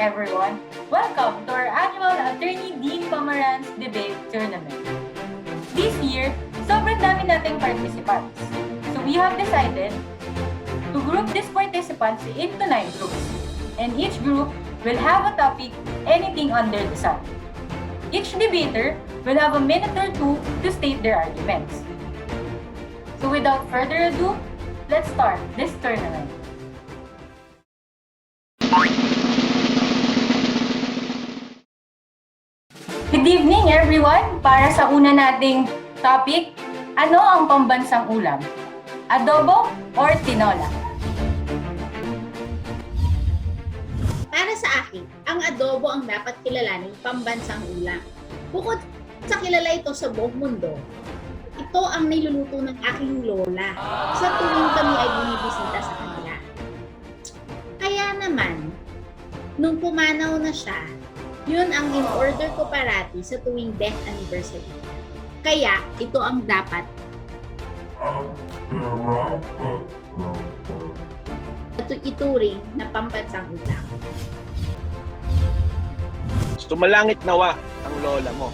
everyone. Welcome to our annual Attorney Dean Pomeranz Debate Tournament. This year, sobrang dami nating participants. So we have decided to group these participants into 9 groups. And each group will have a topic, anything under the sun. Each debater will have a minute or two to state their arguments. So without further ado, let's start this tournament. Good evening everyone! Para sa una nating topic, ano ang pambansang ulam? Adobo or tinola? Para sa akin, ang adobo ang dapat kilalaning pambansang ulam. Bukod sa kilala ito sa buong mundo, ito ang niluluto ng aking lola sa tuwing kami ay bumibisita sa kanila. Kaya naman, nung pumanaw na siya, yun ang in-order ko parati sa tuwing death anniversary. Kaya, ito ang dapat ituring na pambansang ulam. Sumalangit nawa ang lola mo.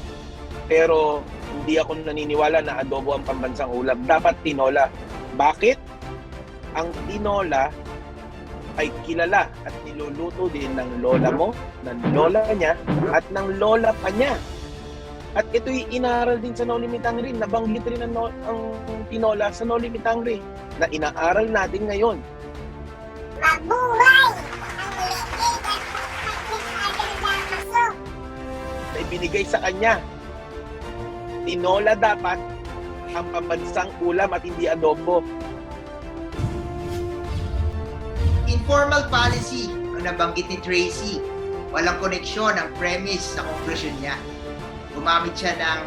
Pero hindi ako naniniwala na adobo ang pambansang ulam. Dapat tinola. Bakit? Ang tinola ay kilala at niluluto din ng lola mo, ng lola niya, at ng lola pa niya. At ito'y inaral din sa No Limit Hungry. Nabanggit rin ang tinola sa No Limit Hungry na inaaral natin ngayon. Mabuhay! Na ibinigay sa kanya. Tinola dapat ang pambansang ulam at hindi adobo. Informal policy ang nabanggit ni Tracy. Walang koneksyon ang premise sa conclusion niya. Gumamit siya ng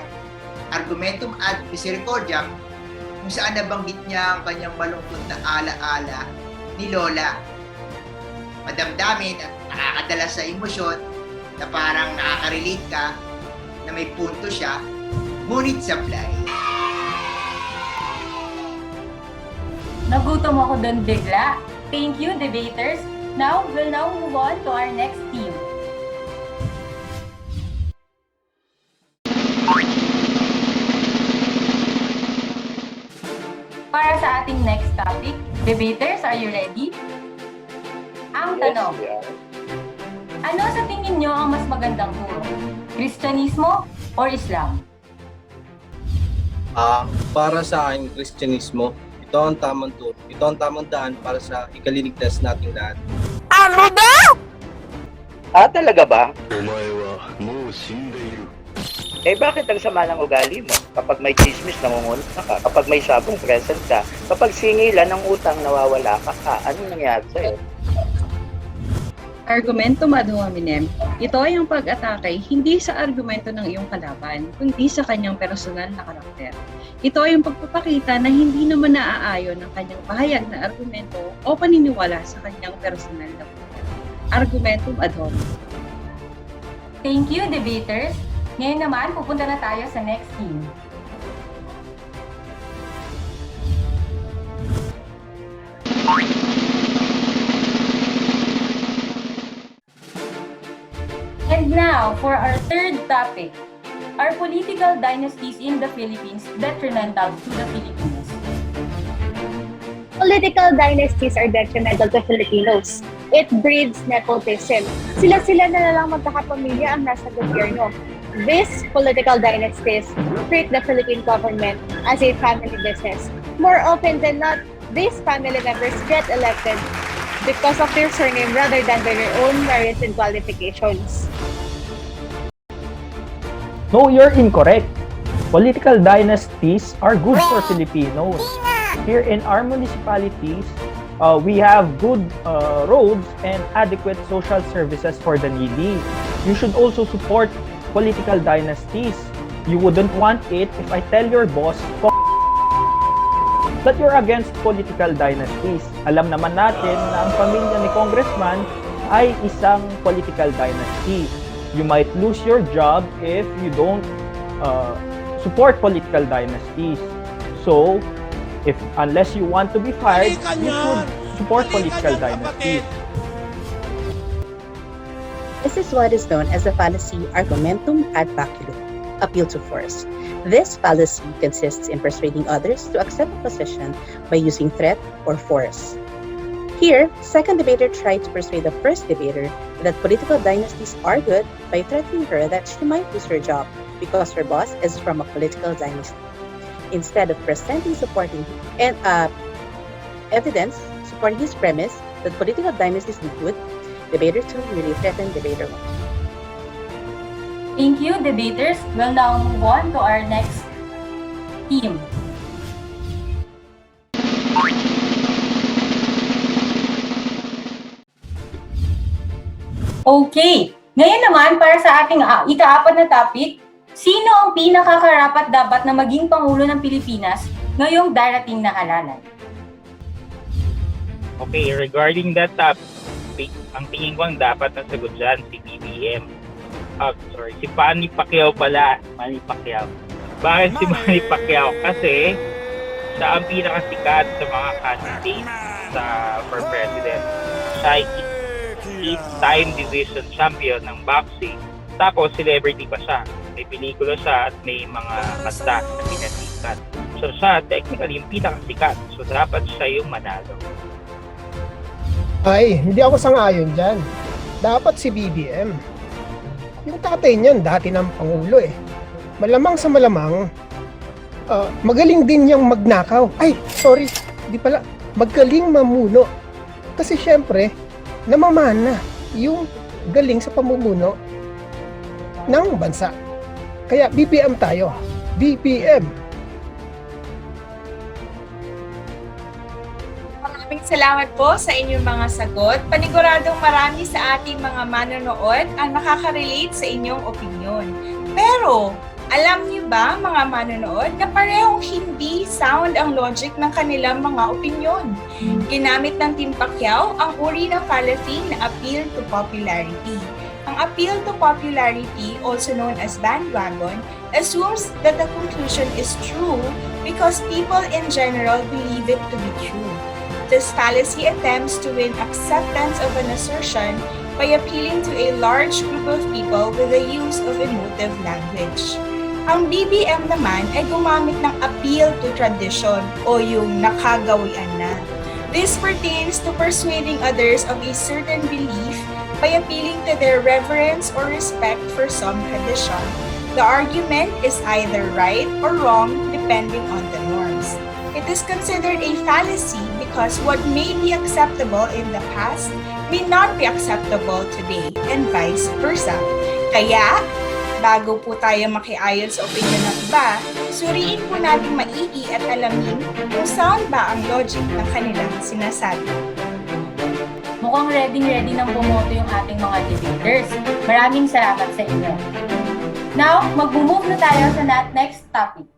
argumentum ad misericordiam kung saan nabanggit niya ang kanyang malungkot na alaala ni Lola. Madamdamin at nakakadala sa emosyon na parang nakaka-relate ka na may punto siya, ngunit sablay. Nagutom ako doon bigla. Thank you, debaters. We'll now move on to our next team. Para sa ating next topic, debaters, are you ready? Ang tanong, ano sa tingin nyo ang mas magandang turo? Kristyanismo or Islam? Para sa akin, Kristyanismo, ito ang tamang turo. Ito ang tamang daan para sa ikaliligtas nating lahat. Ano daw? Talaga ba? Bakit ang sama ng ugali mo? Kapag may chismis, nangunguna ka. Kapag may sabong, present ka. Kapag singilan ng utang, nawawala ka. Anong nangyari sa'yo? Argumentum ad hominem, ito ay ang pag-atake hindi sa argumento ng iyong kalaban, kundi sa kanyang personal na karakter. Ito ay ang pagpapakita na hindi naman naaayon ng kanyang pahayag na argumento o paniniwala sa kanyang personal na buhay. Argumentum ad hominem. Thank you, debaters. Ngayon naman, pupunta na tayo sa next team. And now, for our third topic, are political dynasties in the Philippines detrimental to the Filipinos? Political dynasties are detrimental to Filipinos. It breeds nepotism. Sila-sila na lang magkakapamilya ang nasa gobyerno. These political dynasties treat the Philippine government as a family business. More often than not, these family members get elected because of their surname rather than their own merits and qualifications. No, you're incorrect. Political dynasties are good for Filipinos. Here in our municipalities, we have good roads and adequate social services for the needy. You should also support political dynasties. You wouldn't want it if I tell your boss that you're against political dynasties. Alam naman natin na ang pamilya ni Congressman ay isang political dynasty. You might lose your job if you don't support political dynasties. So, unless you want to be fired, you should support political dynasties. This is what is known as the fallacy argumentum ad baculum, appeal to force. This fallacy consists in persuading others to accept a position by using threat or force. Here, second debater tried to persuade the first debater that political dynasties are good by threatening her that she might lose her job because her boss is from a political dynasty. Instead of presenting supporting and evidence supporting his premise that political dynasties do good, debater 2 really threatened debater 1. Thank you, debaters. We'll now move on to our next team. Okay, ngayon naman para sa ating ika-apat na topic, sino ang pinakakarapat dapat na maging Pangulo ng Pilipinas ngayong darating na halalan? Okay, regarding that topic, ang tingin ko ang dapat na sagot dyan si BBM. Si Manny Pacquiao pala. Manny Pacquiao. Bakit si Manny Pacquiao? Kasi siya ang pinakasikat sa mga candidates for president. Siya ay 8-time division champion ng boxing. Tapos, celebrity pa siya. May pelikula siya at may mga kanta na pinasikat. So, siya technically yung pinakasikat. So, dapat siya yung manalo. Ay, hindi ako sang-ayon dyan. Dapat si BBM. Yung tatay niyan, dati ng Pangulo eh. Malamang sa malamang, magaling din niyang magnakaw. Ay, sorry, di pala, magaling mamuno. Kasi syempre, namamana yung galing sa pamumuno ng bansa. Kaya BBM tayo. BBM. Maraming salamat po sa inyong mga sagot. Paniguradong marami sa ating mga manonood ang nakaka-relate sa inyong opinyon. Pero, alam niyo ba mga manonood na parehong hindi sound ang logic ng kanilang mga opinyon? Ginamit ng Team Pacquiao ang uri ng fallacy na appeal to popularity. Ang appeal to popularity, also known as bandwagon, assumes that the conclusion is true because people in general believe it to be true. This fallacy attempts to win acceptance of an assertion by appealing to a large group of people with the use of emotive language. Ang BBM naman ay gumamit ng appeal to tradition o yung nakagawian na. This pertains to persuading others of a certain belief by appealing to their reverence or respect for some tradition. The argument is either right or wrong depending on the norms. It is considered a fallacy because what may be acceptable in the past may not be acceptable today and vice versa. Kaya, bago po tayo makiayon sa opinion ng iba, suriin po natin maigi at alamin kung saan ba ang logic ng kanilang sinasabi. Mukhang ready nang bumoto yung ating mga debaters. Maraming salamat sa inyo. Now, mag-move na tayo sa next topic.